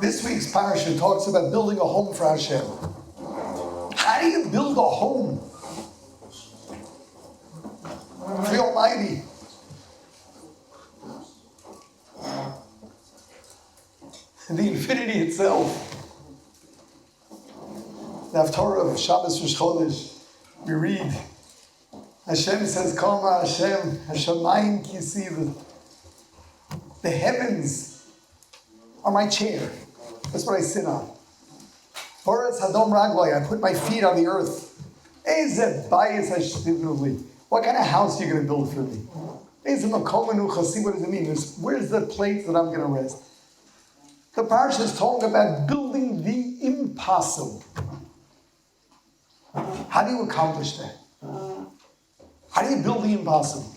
This week's parasha talks about building a home for Hashem. How do you build a home for the Almighty? The infinity itself. The Haftarah of Shabbos Rosh Chodesh, we read, Hashem says, Kama Hashem, Hashemayim Kisiv. The heavens are my chair. That's what I sit on. Boretz Hadom Raglai, I put my feet on the earth. Ezeh Bayis Hashtivnuli. What kind of house are you going to build for me? Ezeh Makom Menucha. What does it mean? Where's the place that I'm going to rest? The parsha is talking about building the impossible. How do you accomplish that? How do you build the impossible?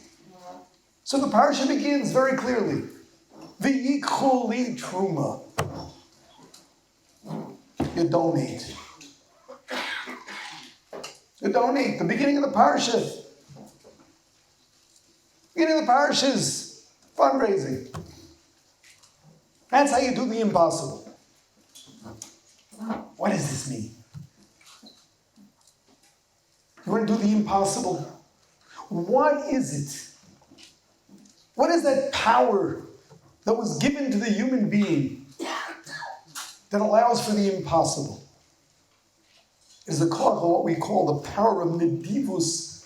So the parsha begins very clearly. V'yikchu li truma. You donate. You donate. The beginning of the parsha. Beginning of the parsha is fundraising. That's how you do the impossible. What does this mean? You want to do the impossible? What is it? What is that power that was given to the human being that allows for the impossible? It is the call of what we call the power of nedivus.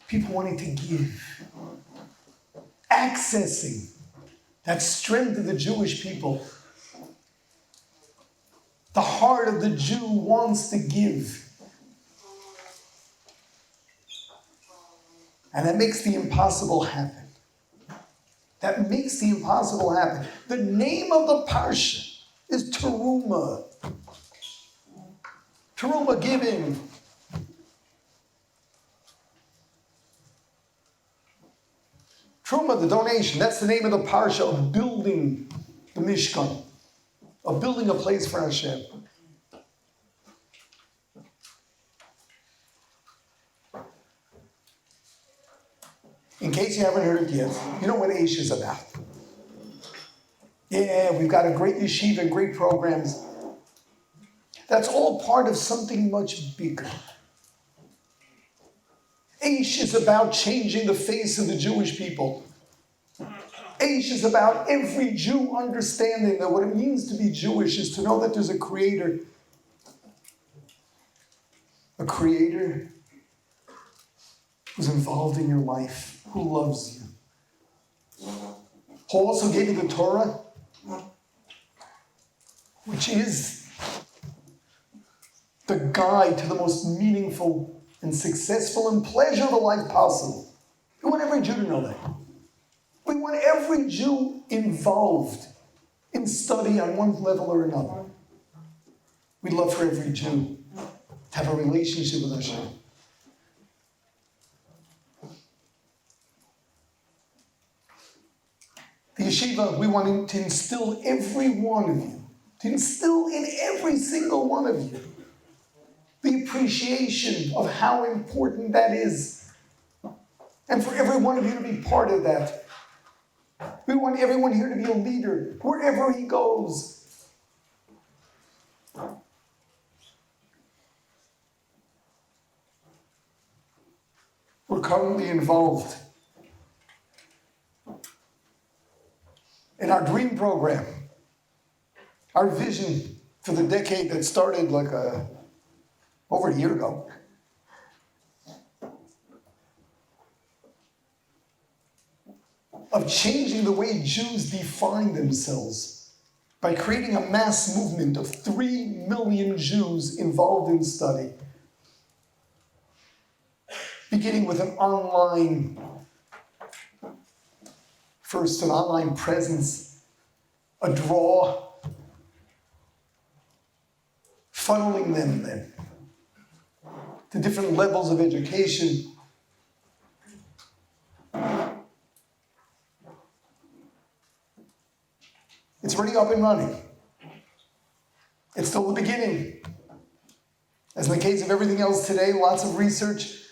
People wanting to give. Accessing that strength of the Jewish people. The heart of the Jew wants to give. And that makes the impossible happen. That makes the impossible happen. The name of the parsha is Teruma. Teruma, giving. Teruma, the donation. That's the name of the parsha of building the Mishkan. Of building a place for Hashem. In case you haven't heard it yet, you know what Aish is about. Yeah, we've got a great yeshiva and great programs. That's all part of something much bigger. Aish is about changing the face of the Jewish people. Aish is about every Jew understanding that what it means to be Jewish is to know that there's a creator. A creator who's involved in your life, who loves you. Who also gave you the Torah, which is the guide to the most meaningful and successful and pleasurable life possible. We want every Jew to know that. We want every Jew involved in study on one level or another. We'd love for every Jew to have a relationship with Hashem. The yeshiva, we want to instill every one of you, to instill in every single one of you, the appreciation of how important that is. And for every one of you to be part of that. We want everyone here to be a leader, wherever he goes. We're currently involved in our dream program, our vision for the decade that started over a year ago. Of changing the way Jews define themselves by creating a mass movement of 3 million Jews involved in study. Beginning with an online presence, a draw, funneling them then to different levels of education. It's already up and running. It's still the beginning. As in the case of everything else today, lots of research.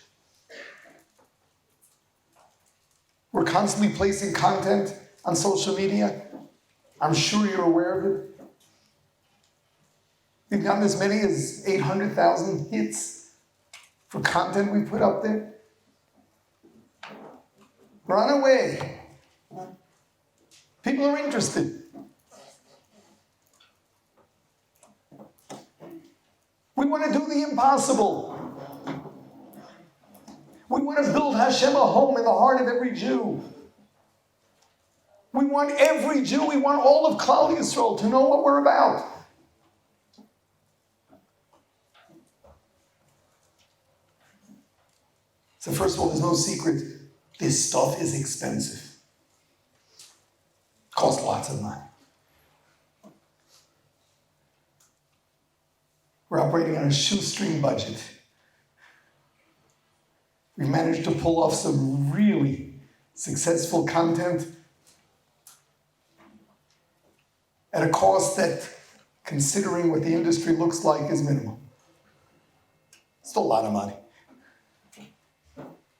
We're constantly placing content on social media. I'm sure you're aware of it. We've gotten as many as 800,000 hits for content we put up there. We're on our way. People are interested. We want to do the impossible. We want to build Hashem a home in the heart of every Jew. We want every Jew, we want all of Klal Yisrael to know what we're about. So first of all, there's no secret. This stuff is expensive. Costs lots of money. We're operating on a shoestring budget. We've managed to pull off some really successful content at a cost that, considering what the industry looks like, is minimal. Still a lot of money.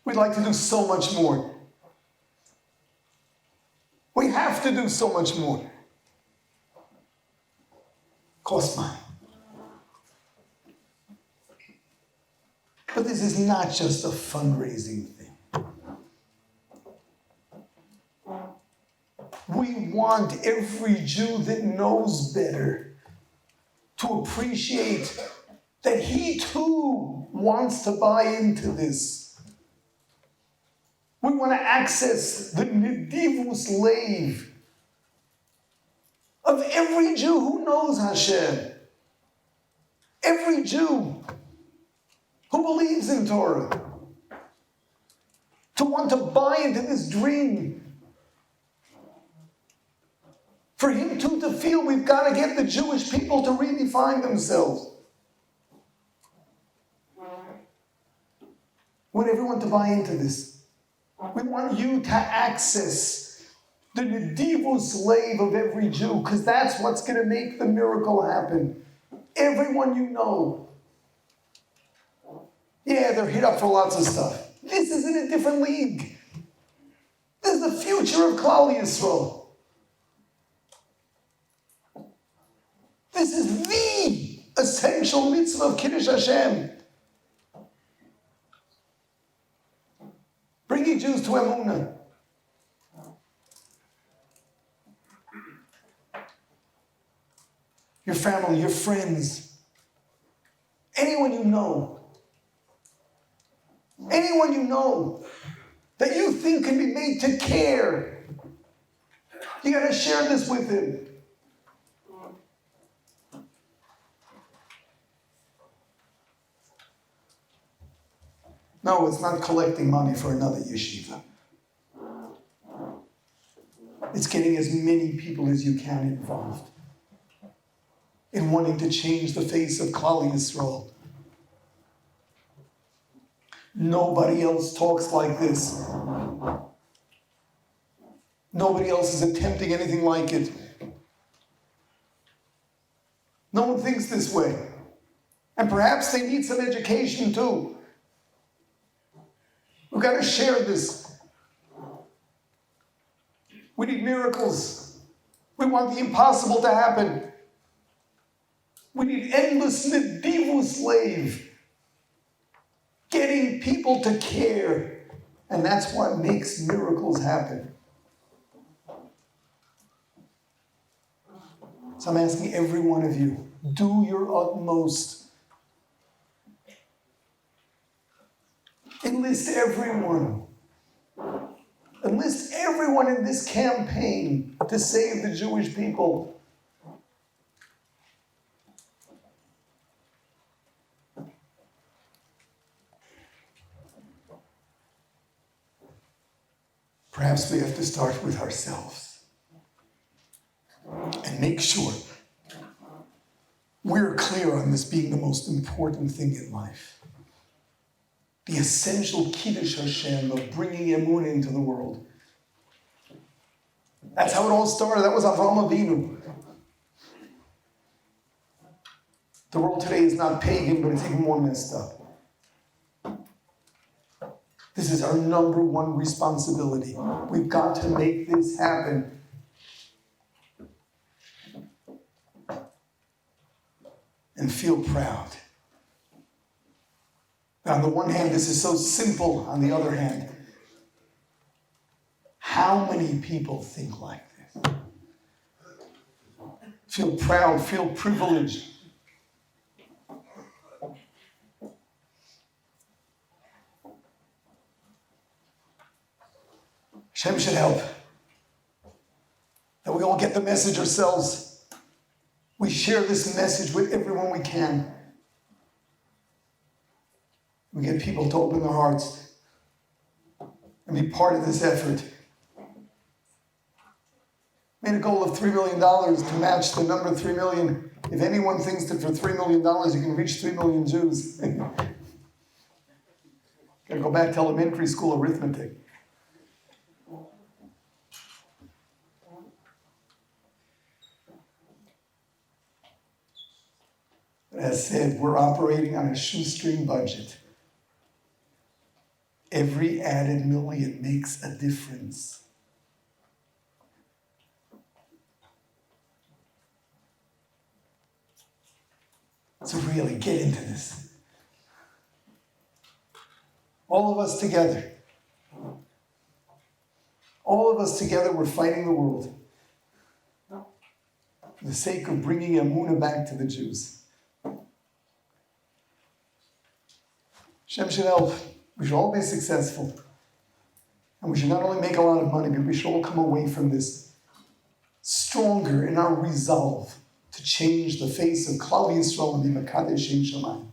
We'd like to do so much more. We have to do so much more. Costs money. But this is not just a fundraising thing. We want every Jew that knows better to appreciate that he too wants to buy into this. We want to access the Nedivus Lev of every Jew who knows Hashem. Every Jew who believes in Torah. To want to buy into this dream. For him too to feel we've got to get the Jewish people to redefine themselves. We want everyone to buy into this. We want you to access the Nedivus Lev of every Jew, because that's what's going to make the miracle happen. Everyone you know. Yeah, they're hit up for lots of stuff. This is in a different league. This is the future of Klal Yisrael. This is the essential mitzvah of Kiddush Hashem. Bringing Jews to Emunah. Your family, your friends, anyone you know that you think can be made to care, you got to share this with him. No, it's not collecting money for another yeshiva. It's getting as many people as you can involved in wanting to change the face of Klal Yisrael. Nobody else talks like this. Nobody else is attempting anything like it. No one thinks this way. And perhaps they need some education too. We've got to share this. We need miracles. We want the impossible to happen. We need endless Nedivus Lev. Getting people to care. And that's what makes miracles happen. So I'm asking every one of you, do your utmost. Enlist everyone. Enlist everyone in this campaign to save the Jewish people. Perhaps we have to start with ourselves and make sure we're clear on this being the most important thing in life. The essential Kiddush Hashem of bringing Emunah into the world. That's how it all started. That was Avraham Avinu. The world today is not pagan, but it's even more messed up. This is our number one responsibility. We've got to make this happen. and feel proud. Now, on the one hand, this is so simple. On the other hand, how many people think like this? Feel proud, feel privileged. Hashem should help. That we all get the message ourselves. We share this message with everyone we can. We get people to open their hearts and be part of this effort. Made a goal of $3 million to match the number 3 million. If anyone thinks that for $3 million you can reach 3 million Jews, gotta go back to elementary school arithmetic. As said, we're operating on a shoestring budget. Every added million makes a difference. So really get into this. All of us together. All of us together, we're fighting the world. For the sake of bringing Emunah back to the Jews. Hashem should help. We should all be successful. And we should not only make a lot of money, but we should all come away from this stronger in our resolve to change the face of Klal Yisrael and be Mekadesh Shem Shamayim.